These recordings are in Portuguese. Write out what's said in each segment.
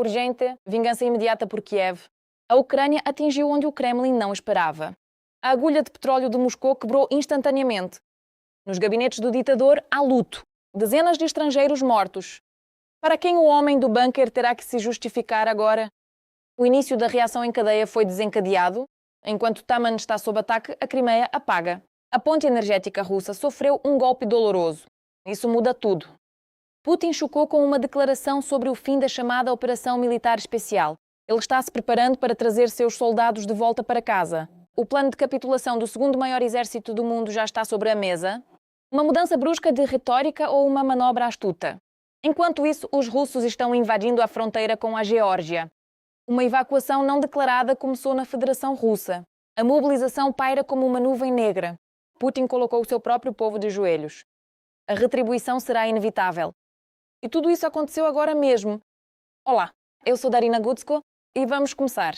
Urgente, vingança imediata por Kiev. A Ucrânia atingiu onde o Kremlin não esperava. A agulha de petróleo de Moscou quebrou instantaneamente. Nos gabinetes do ditador há luto. Dezenas de estrangeiros mortos. Para quem o homem do bunker terá que se justificar agora? O início da reação em cadeia foi desencadeado. Enquanto Taman está sob ataque, a Crimeia apaga. A ponte energética russa sofreu um golpe doloroso. Isso muda tudo. Putin chocou com uma declaração sobre o fim da chamada Operação Militar Especial. Ele está se preparando para trazer seus soldados de volta para casa. O plano de capitulação do segundo maior exército do mundo já está sobre a mesa. Uma mudança brusca de retórica ou uma manobra astuta? Enquanto isso, os russos estão invadindo a fronteira com a Geórgia. Uma evacuação não declarada começou na Federação Russa. A mobilização paira como uma nuvem negra. Putin colocou o seu próprio povo de joelhos. A retribuição será inevitável. E tudo isso aconteceu agora mesmo. Olá, eu sou Darina Gutsko e vamos começar.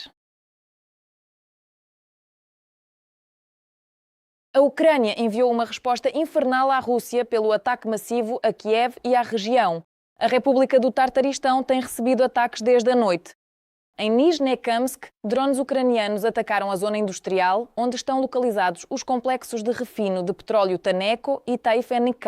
A Ucrânia enviou uma resposta infernal à Rússia pelo ataque massivo a Kiev e à região. A República do Tartaristão tem recebido ataques desde a noite. Em Nizhnekamsk, drones ucranianos atacaram a zona industrial, onde estão localizados os complexos de refino de petróleo Taneco e Taifenik.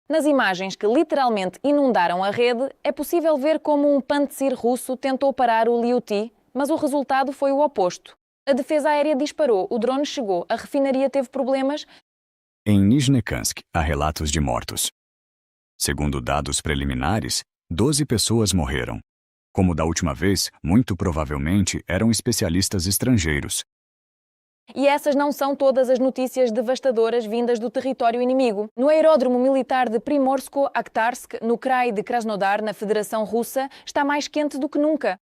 Nas imagens que literalmente inundaram a rede, é possível ver como um pantsir russo tentou parar o Liuti, mas o resultado foi o oposto. A defesa aérea disparou, o drone chegou, a refinaria teve problemas. Em Nizhnekamsk, há relatos de mortos. Segundo dados preliminares, 12 pessoas morreram. Como da última vez, muito provavelmente eram especialistas estrangeiros. E essas não são todas as notícias devastadoras vindas do território inimigo. No aeródromo militar de Primorsko-Akhtarsk, no Krai de Krasnodar, na Federação Russa, está mais quente do que nunca.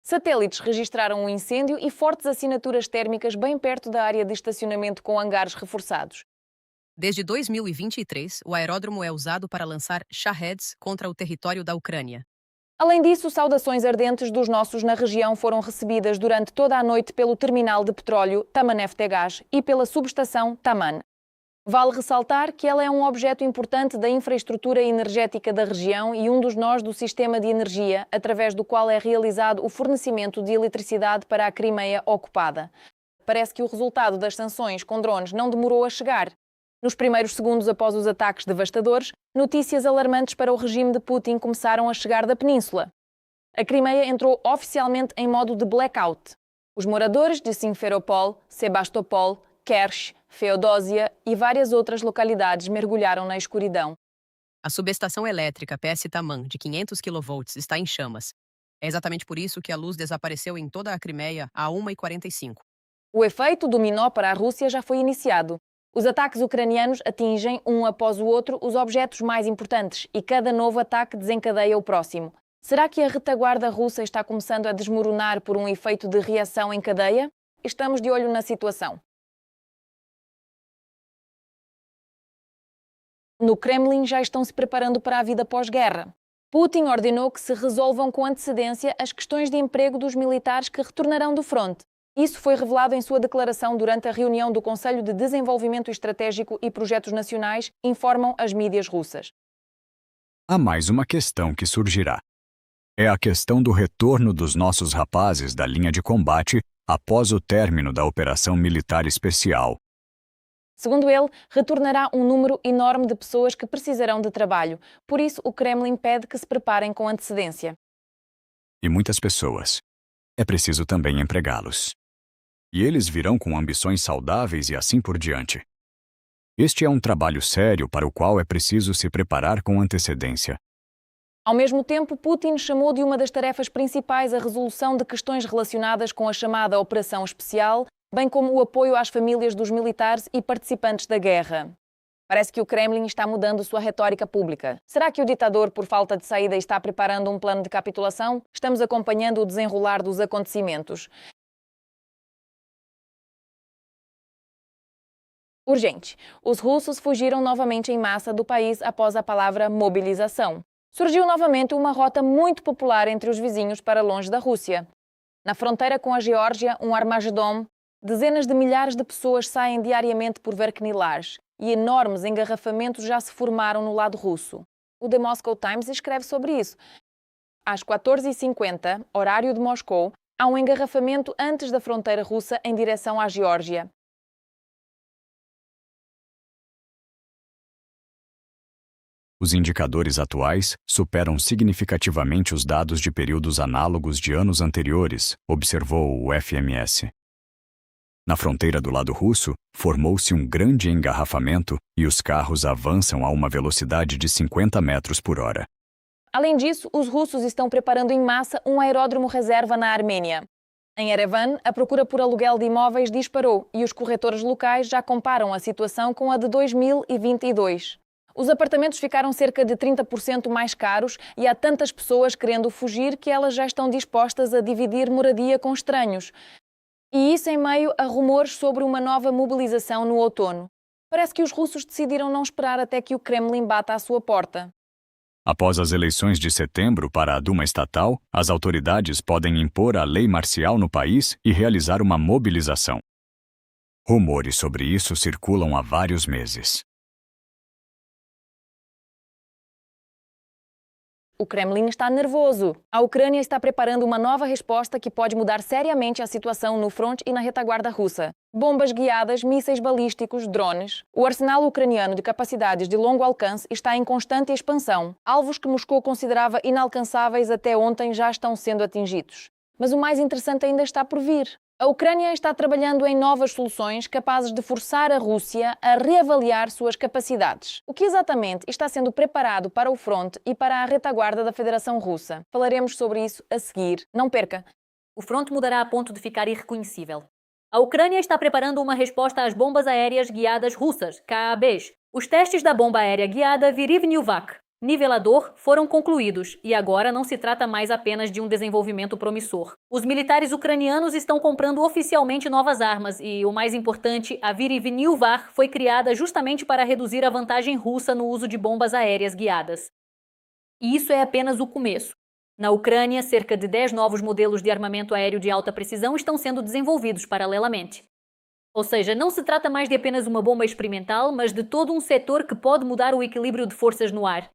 Satélites registraram um incêndio e fortes assinaturas térmicas bem perto da área de estacionamento com hangares reforçados. Desde 2023, o aeródromo é usado para lançar Shaheds contra o território da Ucrânia. Além disso, saudações ardentes dos nossos na região foram recebidas durante toda a noite pelo terminal de petróleo Tamaneftegaz e pela subestação Taman. Vale ressaltar que ela é um objeto importante da infraestrutura energética da região e um dos nós do sistema de energia, através do qual é realizado o fornecimento de eletricidade para a Crimeia ocupada. Parece que o resultado das sanções com drones não demorou a chegar. Nos primeiros segundos após os ataques devastadores, notícias alarmantes para o regime de Putin começaram a chegar da península. A Crimeia entrou oficialmente em modo de blackout. Os moradores de Simferopol, Sebastopol, Kerch, Feodósia e várias outras localidades mergulharam na escuridão. A subestação elétrica PS Taman, de 500 kV, está em chamas. É exatamente por isso que a luz desapareceu em toda a Crimeia a 1h45. O efeito dominó para a Rússia já foi iniciado. Os ataques ucranianos atingem, um após o outro, os objetos mais importantes e cada novo ataque desencadeia o próximo. Será que a retaguarda russa está começando a desmoronar por um efeito de reação em cadeia? Estamos de olho na situação. No Kremlin já estão se preparando para a vida pós-guerra. Putin ordenou que se resolvam com antecedência as questões de emprego dos militares que retornarão do fronte. Isso foi revelado em sua declaração durante a reunião do Conselho de Desenvolvimento Estratégico e Projetos Nacionais, informam as mídias russas. Há mais uma questão que surgirá. É a questão do retorno dos nossos rapazes da linha de combate após o término da Operação Militar Especial. Segundo ele, retornará um número enorme de pessoas que precisarão de trabalho. Por isso, o Kremlin pede que se preparem com antecedência. E muitas pessoas. É preciso também empregá-los. E eles virão com ambições saudáveis e assim por diante. Este é um trabalho sério para o qual é preciso se preparar com antecedência. Ao mesmo tempo, Putin chamou de uma das tarefas principais a resolução de questões relacionadas com a chamada Operação Especial, bem como o apoio às famílias dos militares e participantes da guerra. Parece que o Kremlin está mudando sua retórica pública. Será que o ditador, por falta de saída, está preparando um plano de capitulação? Estamos acompanhando o desenrolar dos acontecimentos. Urgente. Os russos fugiram novamente em massa do país após a palavra mobilização. Surgiu novamente uma rota muito popular entre os vizinhos para longe da Rússia. Na fronteira com a Geórgia, um Armagedon, dezenas de milhares de pessoas saem diariamente por Verkhnilage e enormes engarrafamentos já se formaram no lado russo. O The Moscow Times escreve sobre isso. às 14h50, horário de Moscou, há um engarrafamento antes da fronteira russa em direção à Geórgia. Os indicadores atuais superam significativamente os dados de períodos análogos de anos anteriores, observou o FMS. Na fronteira do lado russo, formou-se um grande engarrafamento e os carros avançam a uma velocidade de 50 metros por hora. Além disso, os russos estão preparando em massa um aeródromo reserva na Armênia. Em Erevan, a procura por aluguel de imóveis disparou e os corretores locais já comparam a situação com a de 2022. Os apartamentos ficaram cerca de 30% mais caros e há tantas pessoas querendo fugir que elas já estão dispostas a dividir moradia com estranhos. E isso em meio a rumores sobre uma nova mobilização no outono. Parece que os russos decidiram não esperar até que o Kremlin bata à sua porta. Após as eleições de setembro para a Duma estatal, as autoridades podem impor a lei marcial no país e realizar uma mobilização. Rumores sobre isso circulam há vários meses. O Kremlin está nervoso. A Ucrânia está preparando uma nova resposta que pode mudar seriamente a situação no fronte e na retaguarda russa. Bombas guiadas, mísseis balísticos, drones. O arsenal ucraniano de capacidades de longo alcance está em constante expansão. Alvos que Moscou considerava inalcançáveis até ontem já estão sendo atingidos. Mas o mais interessante ainda está por vir. A Ucrânia está trabalhando em novas soluções capazes de forçar a Rússia a reavaliar suas capacidades. O que exatamente está sendo preparado para o fronte e para a retaguarda da Federação Russa? Falaremos sobre isso a seguir. Não perca! O fronte mudará a ponto de ficar irreconhecível. A Ucrânia está preparando uma resposta às bombas aéreas guiadas russas, KABs. Os testes da bomba aérea guiada Virivnyuvak, nivelador, foram concluídos e agora não se trata mais apenas de um desenvolvimento promissor. Os militares ucranianos estão comprando oficialmente novas armas e, o mais importante, a Virivnyuvak foi criada justamente para reduzir a vantagem russa no uso de bombas aéreas guiadas. E isso é apenas o começo. Na Ucrânia, cerca de 10 novos modelos de armamento aéreo de alta precisão estão sendo desenvolvidos paralelamente. Ou seja, não se trata mais de apenas uma bomba experimental, mas de todo um setor que pode mudar o equilíbrio de forças no ar.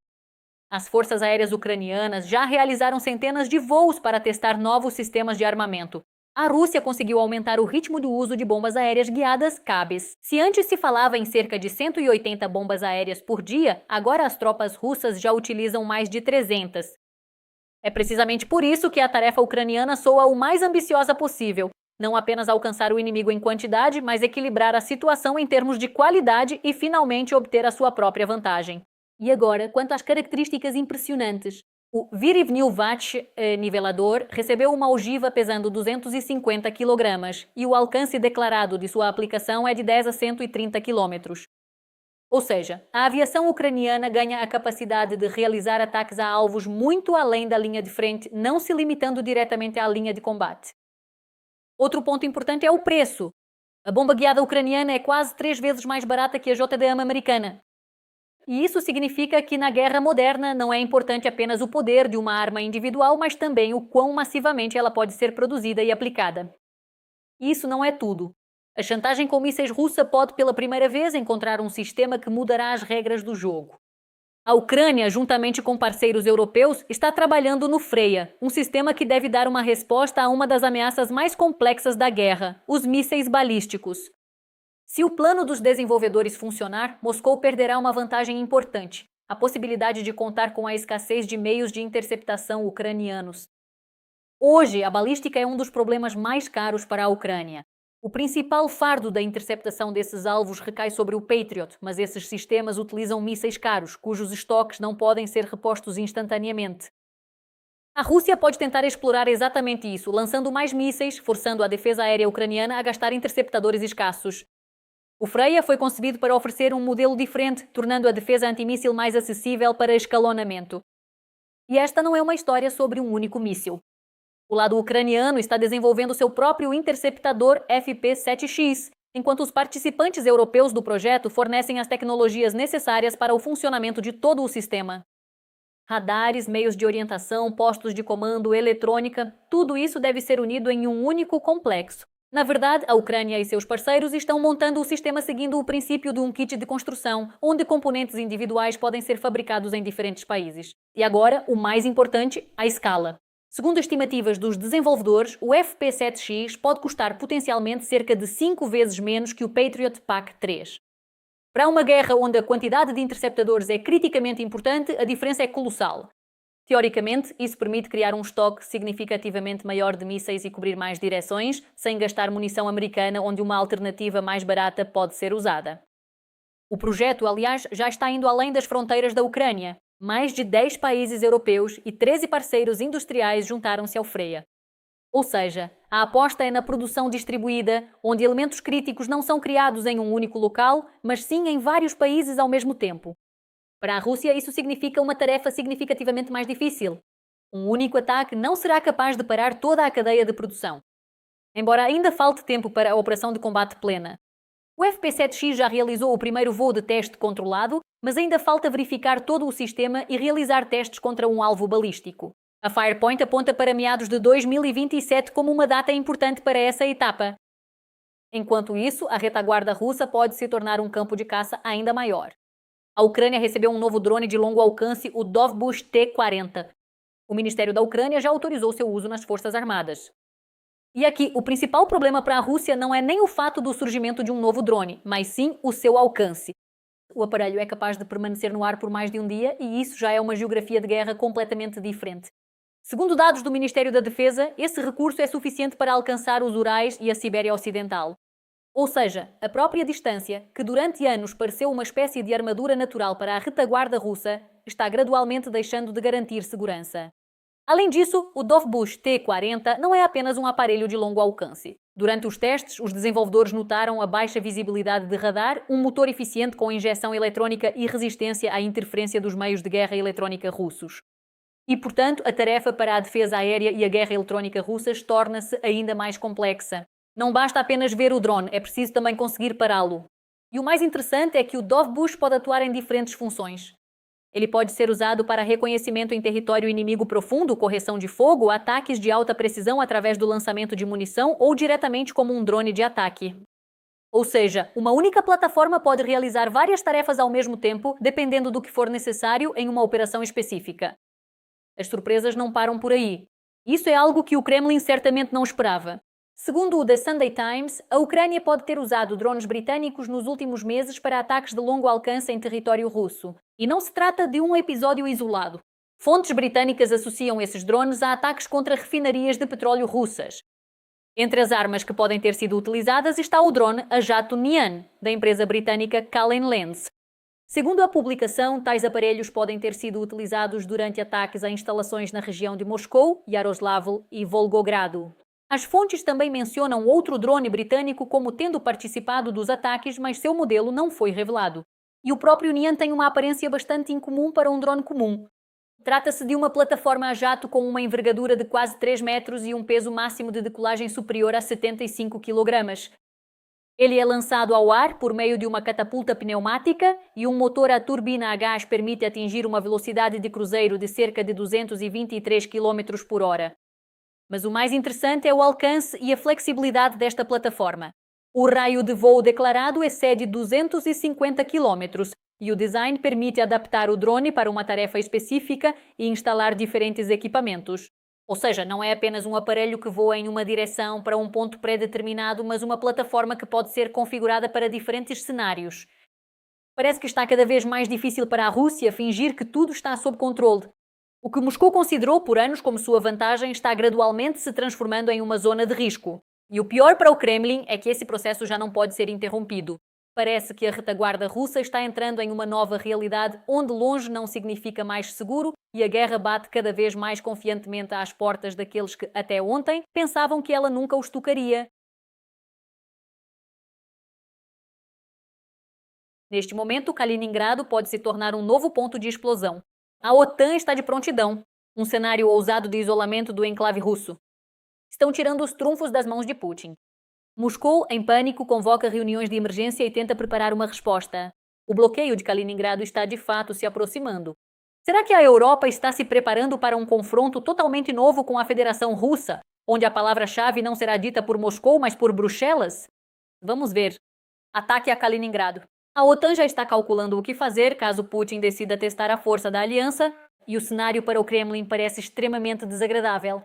As forças aéreas ucranianas já realizaram centenas de voos para testar novos sistemas de armamento. A Rússia conseguiu aumentar o ritmo do uso de bombas aéreas guiadas CABs. Se antes se falava em cerca de 180 bombas aéreas por dia, agora as tropas russas já utilizam mais de 300. É precisamente por isso que a tarefa ucraniana soa o mais ambiciosa possível. Não apenas alcançar o inimigo em quantidade, mas equilibrar a situação em termos de qualidade e finalmente obter a sua própria vantagem. E agora, quanto às características impressionantes. O Virivnyuvak nivelador recebeu uma ogiva pesando 250 kg e o alcance declarado de sua aplicação é de 10 a 130 km. Ou seja, a aviação ucraniana ganha a capacidade de realizar ataques a alvos muito além da linha de frente, não se limitando diretamente à linha de combate. Outro ponto importante é o preço. A bomba guiada ucraniana é quase 3 vezes mais barata que a JDAM americana. E isso significa que na guerra moderna não é importante apenas o poder de uma arma individual, mas também o quão massivamente ela pode ser produzida e aplicada. E isso não é tudo. A chantagem com mísseis russa pode pela primeira vez encontrar um sistema que mudará as regras do jogo. A Ucrânia, juntamente com parceiros europeus, está trabalhando no Freya, um sistema que deve dar uma resposta a uma das ameaças mais complexas da guerra, os mísseis balísticos. Se o plano dos desenvolvedores funcionar, Moscou perderá uma vantagem importante, a possibilidade de contar com a escassez de meios de interceptação ucranianos. Hoje, a balística é um dos problemas mais caros para a Ucrânia. O principal fardo da interceptação desses alvos recai sobre o Patriot, mas esses sistemas utilizam mísseis caros, cujos estoques não podem ser repostos instantaneamente. A Rússia pode tentar explorar exatamente isso, lançando mais mísseis, forçando a defesa aérea ucraniana a gastar interceptadores escassos. O Freya foi concebido para oferecer um modelo diferente, tornando a defesa antimíssil mais acessível para escalonamento. E esta não é uma história sobre um único míssil. O lado ucraniano está desenvolvendo seu próprio interceptador FP-7X, enquanto os participantes europeus do projeto fornecem as tecnologias necessárias para o funcionamento de todo o sistema. Radares, meios de orientação, postos de comando, eletrônica, tudo isso deve ser unido em um único complexo. Na verdade, a Ucrânia e seus parceiros estão montando o sistema seguindo o princípio de um kit de construção, onde componentes individuais podem ser fabricados em diferentes países. E agora, o mais importante, a escala. Segundo estimativas dos desenvolvedores, o FP7X pode custar potencialmente cerca de 5 vezes menos que o Patriot PAC-3. Para uma guerra onde a quantidade de interceptadores é criticamente importante, a diferença é colossal. Teoricamente, isso permite criar um estoque significativamente maior de mísseis e cobrir mais direções, sem gastar munição americana onde uma alternativa mais barata pode ser usada. O projeto, aliás, já está indo além das fronteiras da Ucrânia. Mais de 10 países europeus e 13 parceiros industriais juntaram-se ao Freia. Ou seja, a aposta é na produção distribuída, onde elementos críticos não são criados em um único local, mas sim em vários países ao mesmo tempo. Para a Rússia, isso significa uma tarefa significativamente mais difícil. Um único ataque não será capaz de parar toda a cadeia de produção. Embora ainda falte tempo para a operação de combate plena. O FP7X já realizou o primeiro voo de teste controlado, mas ainda falta verificar todo o sistema e realizar testes contra um alvo balístico. A Firepoint aponta para meados de 2027 como uma data importante para essa etapa. Enquanto isso, a retaguarda russa pode se tornar um campo de caça ainda maior. A Ucrânia recebeu um novo drone de longo alcance, o Dovbush T-40. O Ministério da Ucrânia já autorizou seu uso nas Forças Armadas. E aqui, o principal problema para a Rússia não é nem o fato do surgimento de um novo drone, mas sim o seu alcance. O aparelho é capaz de permanecer no ar por mais de um dia e isso já é uma geografia de guerra completamente diferente. Segundo dados do Ministério da Defesa, esse recurso é suficiente para alcançar os Urais e a Sibéria Ocidental. Ou seja, a própria distância, que durante anos pareceu uma espécie de armadura natural para a retaguarda russa, está gradualmente deixando de garantir segurança. Além disso, o Dovbush T-40 não é apenas um aparelho de longo alcance. Durante os testes, os desenvolvedores notaram a baixa visibilidade de radar, um motor eficiente com injeção eletrónica e resistência à interferência dos meios de guerra eletrónica russos. E, portanto, a tarefa para a defesa aérea e a guerra eletrónica russas torna-se ainda mais complexa. Não basta apenas ver o drone, é preciso também conseguir pará-lo. E o mais interessante é que o Dovbush pode atuar em diferentes funções. Ele pode ser usado para reconhecimento em território inimigo profundo, correção de fogo, ataques de alta precisão através do lançamento de munição ou diretamente como um drone de ataque. Ou seja, uma única plataforma pode realizar várias tarefas ao mesmo tempo, dependendo do que for necessário em uma operação específica. As surpresas não param por aí. Isso é algo que o Kremlin certamente não esperava. Segundo o The Sunday Times, a Ucrânia pode ter usado drones britânicos nos últimos meses para ataques de longo alcance em território russo. E não se trata de um episódio isolado. Fontes britânicas associam esses drones a ataques contra refinarias de petróleo russas. Entre as armas que podem ter sido utilizadas está o drone a jato Nian, da empresa britânica Callen Lens. Segundo a publicação, tais aparelhos podem ter sido utilizados durante ataques a instalações na região de Moscou, Yaroslavl e Volgogrado. As fontes também mencionam outro drone britânico como tendo participado dos ataques, mas seu modelo não foi revelado. E o próprio Nian tem uma aparência bastante incomum para um drone comum. Trata-se de uma plataforma a jato com uma envergadura de quase 3 metros e um peso máximo de decolagem superior a 75 kg. Ele é lançado ao ar por meio de uma catapulta pneumática e um motor a turbina a gás permite atingir uma velocidade de cruzeiro de cerca de 223 km por hora. Mas o mais interessante é o alcance e a flexibilidade desta plataforma. O raio de voo declarado excede 250 km e o design permite adaptar o drone para uma tarefa específica e instalar diferentes equipamentos. Ou seja, não é apenas um aparelho que voa em uma direção para um ponto pré-determinado, mas uma plataforma que pode ser configurada para diferentes cenários. Parece que está cada vez mais difícil para a Rússia fingir que tudo está sob controle. O que Moscou considerou por anos como sua vantagem está gradualmente se transformando em uma zona de risco. E o pior para o Kremlin é que esse processo já não pode ser interrompido. Parece que a retaguarda russa está entrando em uma nova realidade onde longe não significa mais seguro e a guerra bate cada vez mais confiantemente às portas daqueles que, até ontem, pensavam que ela nunca os tocaria. Neste momento, Kaliningrado pode se tornar um novo ponto de explosão. A OTAN está de prontidão, um cenário ousado de isolamento do enclave russo. Estão tirando os trunfos das mãos de Putin. Moscou, em pânico, convoca reuniões de emergência e tenta preparar uma resposta. O bloqueio de Kaliningrado está de fato se aproximando. Será que a Europa está se preparando para um confronto totalmente novo com a Federação Russa, onde a palavra-chave não será dita por Moscou, mas por Bruxelas? Vamos ver. Ataque a Kaliningrado. A OTAN já está calculando o que fazer caso Putin decida testar a força da aliança, e o cenário para o Kremlin parece extremamente desagradável.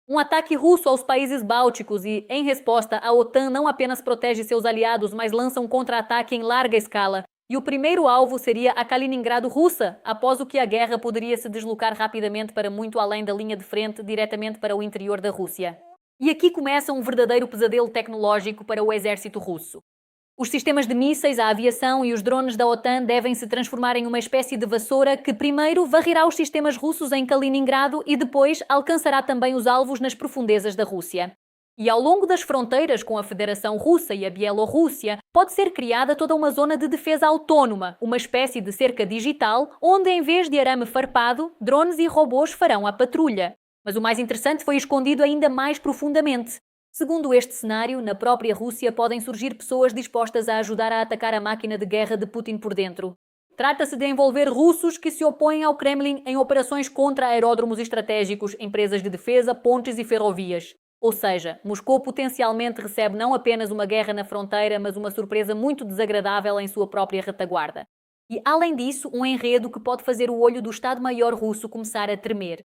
Um ataque russo aos países bálticos e, em resposta, a OTAN não apenas protege seus aliados, mas lança um contra-ataque em larga escala. E o primeiro alvo seria a Kaliningrado russa, após o que a guerra poderia se deslocar rapidamente para muito além da linha de frente, diretamente para o interior da Rússia. E aqui começa um verdadeiro pesadelo tecnológico para o exército russo. Os sistemas de mísseis, a aviação e os drones da OTAN devem se transformar em uma espécie de vassoura que primeiro varrerá os sistemas russos em Kaliningrado e depois alcançará também os alvos nas profundezas da Rússia. E ao longo das fronteiras com a Federação Russa e a Bielorrússia, pode ser criada toda uma zona de defesa autónoma, uma espécie de cerca digital, onde em vez de arame farpado, drones e robôs farão a patrulha. Mas o mais interessante foi escondido ainda mais profundamente. Segundo este cenário, na própria Rússia podem surgir pessoas dispostas a ajudar a atacar a máquina de guerra de Putin por dentro. Trata-se de envolver russos que se opõem ao Kremlin em operações contra aeródromos estratégicos, empresas de defesa, pontes e ferrovias. Ou seja, Moscou potencialmente recebe não apenas uma guerra na fronteira, mas uma surpresa muito desagradável em sua própria retaguarda. E, além disso, um enredo que pode fazer o olho do Estado-Maior russo começar a tremer.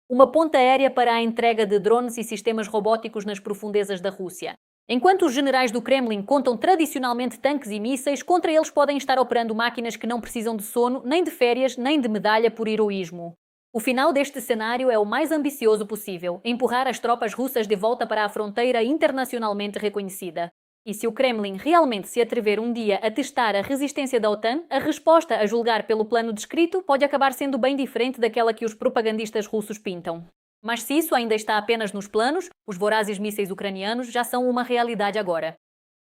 Uma ponta aérea para a entrega de drones e sistemas robóticos nas profundezas da Rússia. Enquanto os generais do Kremlin contam tradicionalmente tanques e mísseis, contra eles podem estar operando máquinas que não precisam de sono, nem de férias, nem de medalha por heroísmo. O final deste cenário é o mais ambicioso possível, empurrar as tropas russas de volta para a fronteira internacionalmente reconhecida. E se o Kremlin realmente se atrever um dia a testar a resistência da OTAN, a resposta, a julgar pelo plano descrito, pode acabar sendo bem diferente daquela que os propagandistas russos pintam. Mas se isso ainda está apenas nos planos, os vorazes mísseis ucranianos já são uma realidade agora.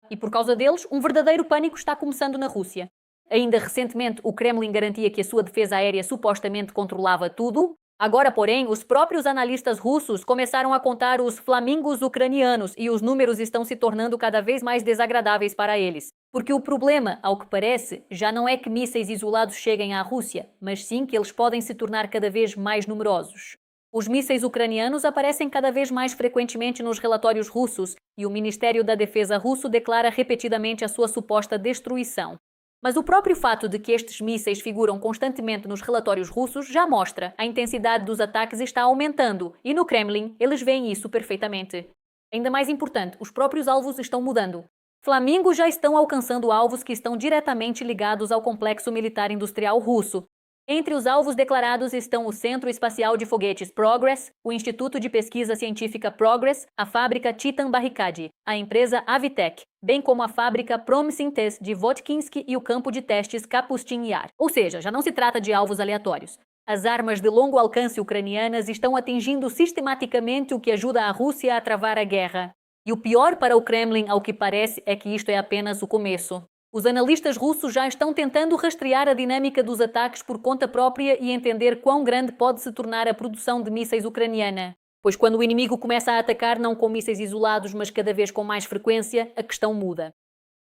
E por causa deles, um verdadeiro pânico está começando na Rússia. Ainda recentemente, o Kremlin garantia que a sua defesa aérea supostamente controlava tudo. Agora, porém, os próprios analistas russos começaram a contar os flamingos ucranianos e os números estão se tornando cada vez mais desagradáveis para eles. Porque o problema, ao que parece, já não é que mísseis isolados cheguem à Rússia, mas sim que eles podem se tornar cada vez mais numerosos. Os mísseis ucranianos aparecem cada vez mais frequentemente nos relatórios russos e o Ministério da Defesa russo declara repetidamente a sua suposta destruição. Mas o próprio fato de que estes mísseis figuram constantemente nos relatórios russos já mostra a intensidade dos ataques está aumentando e no Kremlin eles veem isso perfeitamente. Ainda mais importante, os próprios alvos estão mudando. Flamingos já estão alcançando alvos que estão diretamente ligados ao complexo militar industrial russo. Entre os alvos declarados estão o Centro Espacial de Foguetes Progress, o Instituto de Pesquisa Científica Progress, a fábrica Titan Barricade, a empresa Avitec, bem como a fábrica Promising Test de Votkinsky e o campo de testes Kapustin Yar. Ou seja, já não se trata de alvos aleatórios. As armas de longo alcance ucranianas estão atingindo sistematicamente o que ajuda a Rússia a travar a guerra. E o pior para o Kremlin, ao que parece, é que isto é apenas o começo. Os analistas russos já estão tentando rastrear a dinâmica dos ataques por conta própria e entender quão grande pode se tornar a produção de mísseis ucraniana. Pois quando o inimigo começa a atacar não com mísseis isolados, mas cada vez com mais frequência, a questão muda.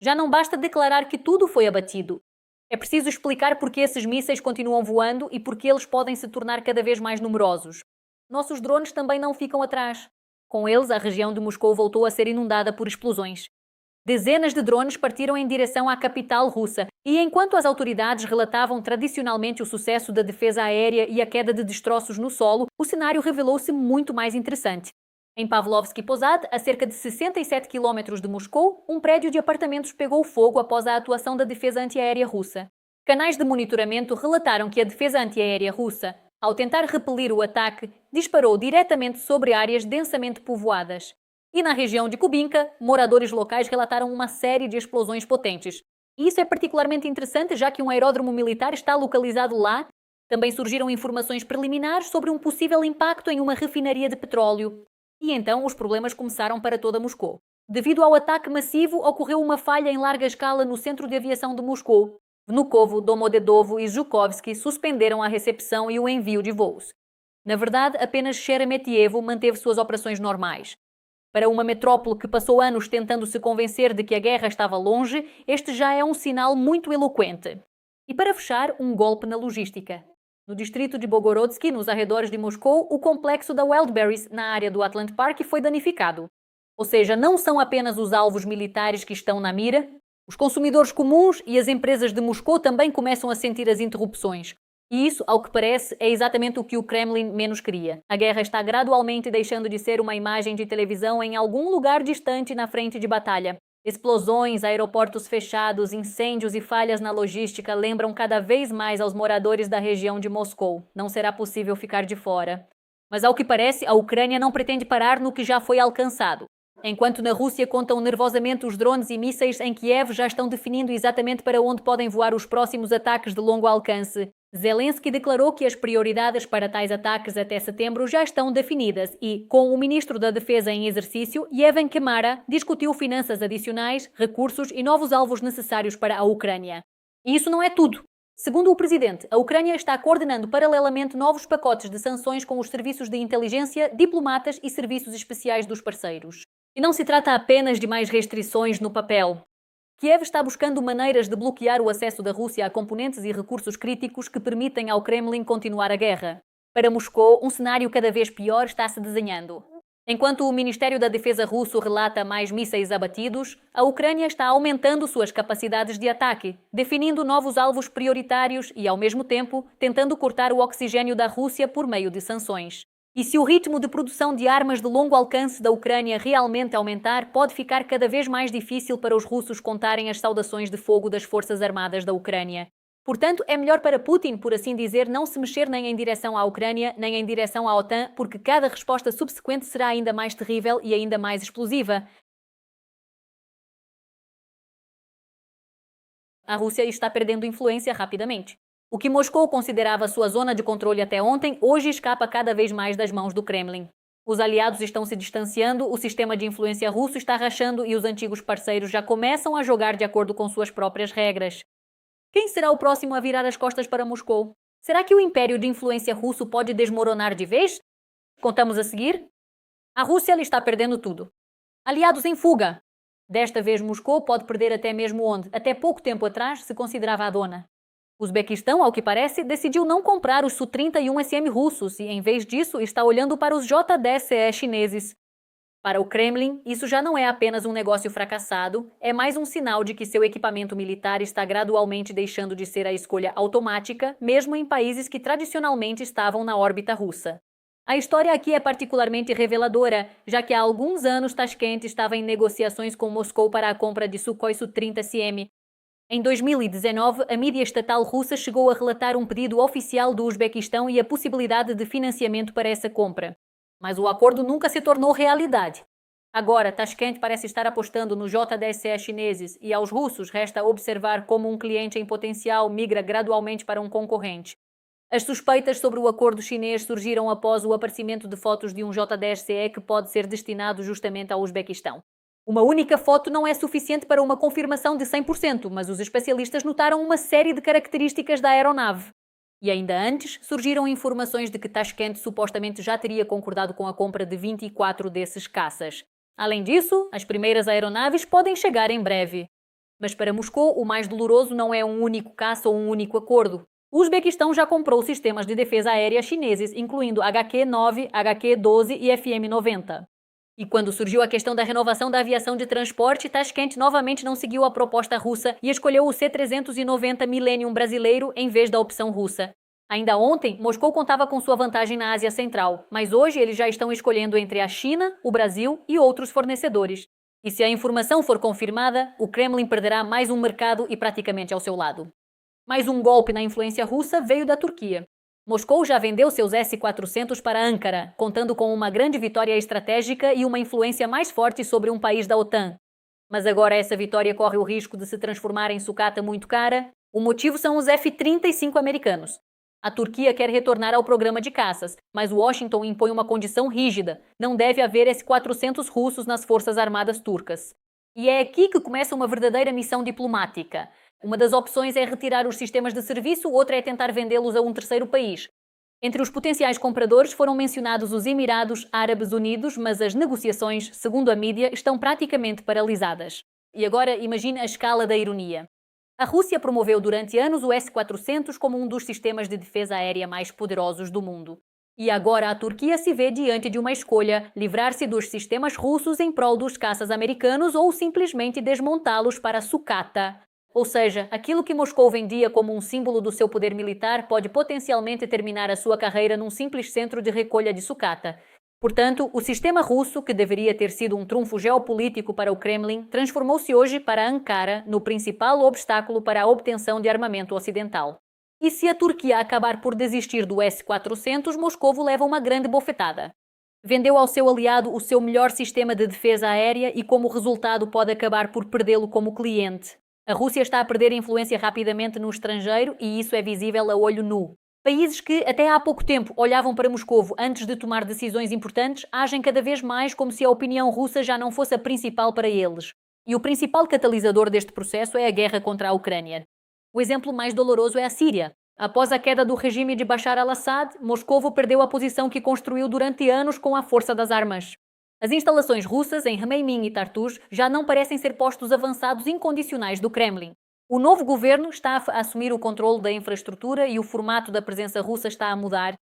Já não basta declarar que tudo foi abatido. É preciso explicar porque esses mísseis continuam voando e porque eles podem se tornar cada vez mais numerosos. Nossos drones também não ficam atrás. Com eles, a região de Moscou voltou a ser inundada por explosões. Dezenas de drones partiram em direção à capital russa e enquanto as autoridades relatavam tradicionalmente o sucesso da defesa aérea e a queda de destroços no solo, o cenário revelou-se muito mais interessante. Em Pavlovsky Posad, a cerca de 67 km de Moscou, um prédio de apartamentos pegou fogo após a atuação da defesa antiaérea russa. Canais de monitoramento relataram que a defesa antiaérea russa, ao tentar repelir o ataque, disparou diretamente sobre áreas densamente povoadas. E na região de Kubinka, moradores locais relataram uma série de explosões potentes. E isso é particularmente interessante, já que um aeródromo militar está localizado lá. Também surgiram informações preliminares sobre um possível impacto em uma refinaria de petróleo. E então os problemas começaram para toda Moscou. Devido ao ataque massivo, ocorreu uma falha em larga escala no centro de aviação de Moscou. Vnukovo, Domodedovo e Zhukovsky suspenderam a recepção e o envio de voos. Na verdade, apenas Sheremetyevo manteve suas operações normais. Para uma metrópole que passou anos tentando se convencer de que a guerra estava longe, este já é um sinal muito eloquente. E para fechar, um golpe na logística. No distrito de Bogorodsky, nos arredores de Moscou, o complexo da Wildberries, na área do Atlant Park, foi danificado. Ou seja, não são apenas os alvos militares que estão na mira, os consumidores comuns e as empresas de Moscou também começam a sentir as interrupções. E isso, ao que parece, é exatamente o que o Kremlin menos queria. A guerra está gradualmente deixando de ser uma imagem de televisão em algum lugar distante na frente de batalha. Explosões, aeroportos fechados, incêndios e falhas na logística lembram cada vez mais aos moradores da região de Moscou. Não será possível ficar de fora. Mas, ao que parece, a Ucrânia não pretende parar no que já foi alcançado. Enquanto na Rússia contam nervosamente os drones e mísseis, em Kiev já estão definindo exatamente para onde podem voar os próximos ataques de longo alcance. Zelensky declarou que as prioridades para tais ataques até setembro já estão definidas e, com o ministro da Defesa em exercício, Yevhen Kemara, discutiu finanças adicionais, recursos e novos alvos necessários para a Ucrânia. E isso não é tudo. Segundo o presidente, a Ucrânia está coordenando paralelamente novos pacotes de sanções com os serviços de inteligência, diplomatas e serviços especiais dos parceiros. E não se trata apenas de mais restrições no papel. Kiev está buscando maneiras de bloquear o acesso da Rússia a componentes e recursos críticos que permitem ao Kremlin continuar a guerra. Para Moscou, um cenário cada vez pior está se desenhando. Enquanto o Ministério da Defesa russo relata mais mísseis abatidos, a Ucrânia está aumentando suas capacidades de ataque, definindo novos alvos prioritários e, ao mesmo tempo, tentando cortar o oxigênio da Rússia por meio de sanções. E se o ritmo de produção de armas de longo alcance da Ucrânia realmente aumentar, pode ficar cada vez mais difícil para os russos contarem as saudações de fogo das Forças Armadas da Ucrânia. Portanto, é melhor para Putin, por assim dizer, não se mexer nem em direção à Ucrânia, nem em direção à OTAN, porque cada resposta subsequente será ainda mais terrível e ainda mais explosiva. A Rússia está perdendo influência rapidamente. O que Moscou considerava sua zona de controle até ontem, hoje escapa cada vez mais das mãos do Kremlin. Os aliados estão se distanciando, o sistema de influência russo está rachando e os antigos parceiros já começam a jogar de acordo com suas próprias regras. Quem será o próximo a virar as costas para Moscou? Será que o império de influência russo pode desmoronar de vez? Contamos a seguir? A Rússia está perdendo tudo. Aliados em fuga. Desta vez Moscou pode perder até mesmo onde, até pouco tempo atrás, se considerava a dona. O Uzbequistão, ao que parece, decidiu não comprar os Su-31SM russos e, em vez disso, está olhando para os J-10CE chineses. Para o Kremlin, isso já não é apenas um negócio fracassado, é mais um sinal de que seu equipamento militar está gradualmente deixando de ser a escolha automática, mesmo em países que tradicionalmente estavam na órbita russa. A história aqui é particularmente reveladora, já que há alguns anos Tashkent estava em negociações com Moscou para a compra de Sukhoi Su-30SM. Em 2019, a mídia estatal russa chegou a relatar um pedido oficial do Uzbequistão e a possibilidade de financiamento para essa compra. Mas o acordo nunca se tornou realidade. Agora, Tashkent parece estar apostando nos J-10CE chineses e aos russos resta observar como um cliente em potencial migra gradualmente para um concorrente. As suspeitas sobre o acordo chinês surgiram após o aparecimento de fotos de um J-10CE que pode ser destinado justamente ao Uzbequistão. Uma única foto não é suficiente para uma confirmação de 100%, mas os especialistas notaram uma série de características da aeronave. E ainda antes, surgiram informações de que Tashkent supostamente já teria concordado com a compra de 24 desses caças. Além disso, as primeiras aeronaves podem chegar em breve. Mas para Moscou, o mais doloroso não é um único caça ou um único acordo. O Uzbequistão já comprou sistemas de defesa aérea chineses, incluindo HQ-9, HQ-12 e FM-90. E quando surgiu a questão da renovação da aviação de transporte, Tashkent novamente não seguiu a proposta russa e escolheu o C-390 Millennium brasileiro em vez da opção russa. Ainda ontem, Moscou contava com sua vantagem na Ásia Central, mas hoje eles já estão escolhendo entre a China, o Brasil e outros fornecedores. E se a informação for confirmada, o Kremlin perderá mais um mercado e praticamente ao seu lado. Mais um golpe na influência russa veio da Turquia. Moscou já vendeu seus S-400 para Ankara, contando com uma grande vitória estratégica e uma influência mais forte sobre um país da OTAN. Mas agora essa vitória corre o risco de se transformar em sucata muito cara. O motivo são os F-35 americanos. A Turquia quer retornar ao programa de caças, mas Washington impõe uma condição rígida: não deve haver S-400 russos nas forças armadas turcas. E é aqui que começa uma verdadeira missão diplomática. Uma das opções é retirar os sistemas de serviço, outra é tentar vendê-los a um terceiro país. Entre os potenciais compradores foram mencionados os Emirados Árabes Unidos, mas as negociações, segundo a mídia, estão praticamente paralisadas. E agora imagine a escala da ironia. A Rússia promoveu durante anos o S-400 como um dos sistemas de defesa aérea mais poderosos do mundo. E agora a Turquia se vê diante de uma escolha: livrar-se dos sistemas russos em prol dos caças americanos ou simplesmente desmontá-los para sucata. Ou seja, aquilo que Moscou vendia como um símbolo do seu poder militar pode potencialmente terminar a sua carreira num simples centro de recolha de sucata. Portanto, o sistema russo, que deveria ter sido um trunfo geopolítico para o Kremlin, transformou-se hoje para Ankara no principal obstáculo para a obtenção de armamento ocidental. E se a Turquia acabar por desistir do S-400, Moscovo leva uma grande bofetada. Vendeu ao seu aliado o seu melhor sistema de defesa aérea e, como resultado, pode acabar por perdê-lo como cliente. A Rússia está a perder influência rapidamente no estrangeiro e isso é visível a olho nu. Países que até há pouco tempo olhavam para Moscovo antes de tomar decisões importantes agem cada vez mais como se a opinião russa já não fosse a principal para eles. E o principal catalisador deste processo é a guerra contra a Ucrânia. O exemplo mais doloroso é a Síria. Após a queda do regime de Bashar al-Assad, Moscovo perdeu a posição que construiu durante anos com a força das armas. As instalações russas em Khmeimim e Tartus já não parecem ser postos avançados incondicionais do Kremlin. O novo governo está a assumir o controle da infraestrutura e o formato da presença russa está a mudar.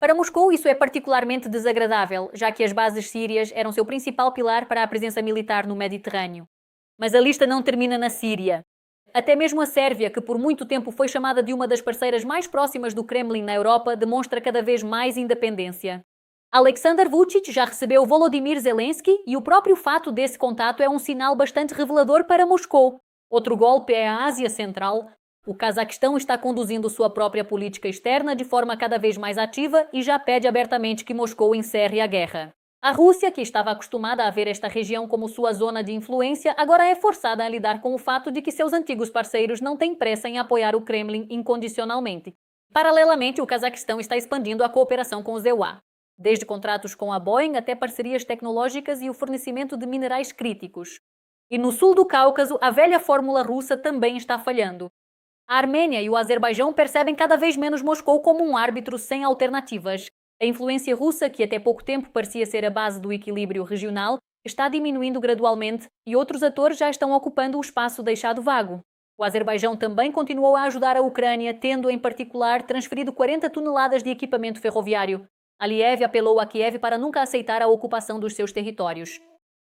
Para Moscou, isso é particularmente desagradável, já que as bases sírias eram seu principal pilar para a presença militar no Mediterrâneo. Mas a lista não termina na Síria. Até mesmo a Sérvia, que por muito tempo foi chamada de uma das parceiras mais próximas do Kremlin na Europa, demonstra cada vez mais independência. Alexander Vučić já recebeu Volodymyr Zelensky e o próprio fato desse contato é um sinal bastante revelador para Moscou. Outro golpe é a Ásia Central. O Cazaquistão está conduzindo sua própria política externa de forma cada vez mais ativa e já pede abertamente que Moscou encerre a guerra. A Rússia, que estava acostumada a ver esta região como sua zona de influência, agora é forçada a lidar com o fato de que seus antigos parceiros não têm pressa em apoiar o Kremlin incondicionalmente. Paralelamente, o Cazaquistão está expandindo a cooperação com os EUA, desde contratos com a Boeing até parcerias tecnológicas e o fornecimento de minerais críticos. E no sul do Cáucaso, a velha fórmula russa também está falhando. A Armênia e o Azerbaijão percebem cada vez menos Moscou como um árbitro sem alternativas. A influência russa, que até pouco tempo parecia ser a base do equilíbrio regional, está diminuindo gradualmente e outros atores já estão ocupando o espaço deixado vago. O Azerbaijão também continuou a ajudar a Ucrânia, tendo, em particular, transferido 40 toneladas de equipamento ferroviário. Aliyev apelou a Kiev para nunca aceitar a ocupação dos seus territórios.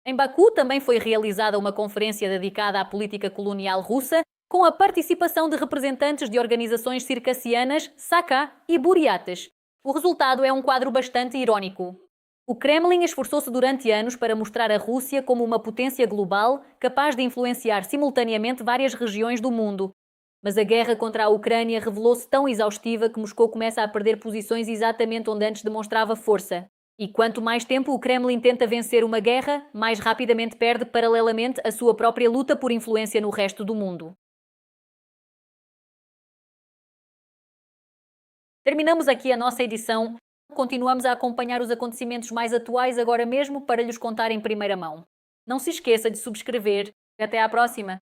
Em Baku também foi realizada uma conferência dedicada à política colonial russa, com a participação de representantes de organizações circassianas, Sakha e Buriates. O resultado é um quadro bastante irónico. O Kremlin esforçou-se durante anos para mostrar a Rússia como uma potência global capaz de influenciar simultaneamente várias regiões do mundo. Mas a guerra contra a Ucrânia revelou-se tão exaustiva que Moscou começa a perder posições exatamente onde antes demonstrava força. E quanto mais tempo o Kremlin tenta vencer uma guerra, mais rapidamente perde paralelamente a sua própria luta por influência no resto do mundo. Terminamos aqui a nossa edição. Continuamos a acompanhar os acontecimentos mais atuais agora mesmo para lhes contar em primeira mão. Não se esqueça de subscrever. Até à próxima!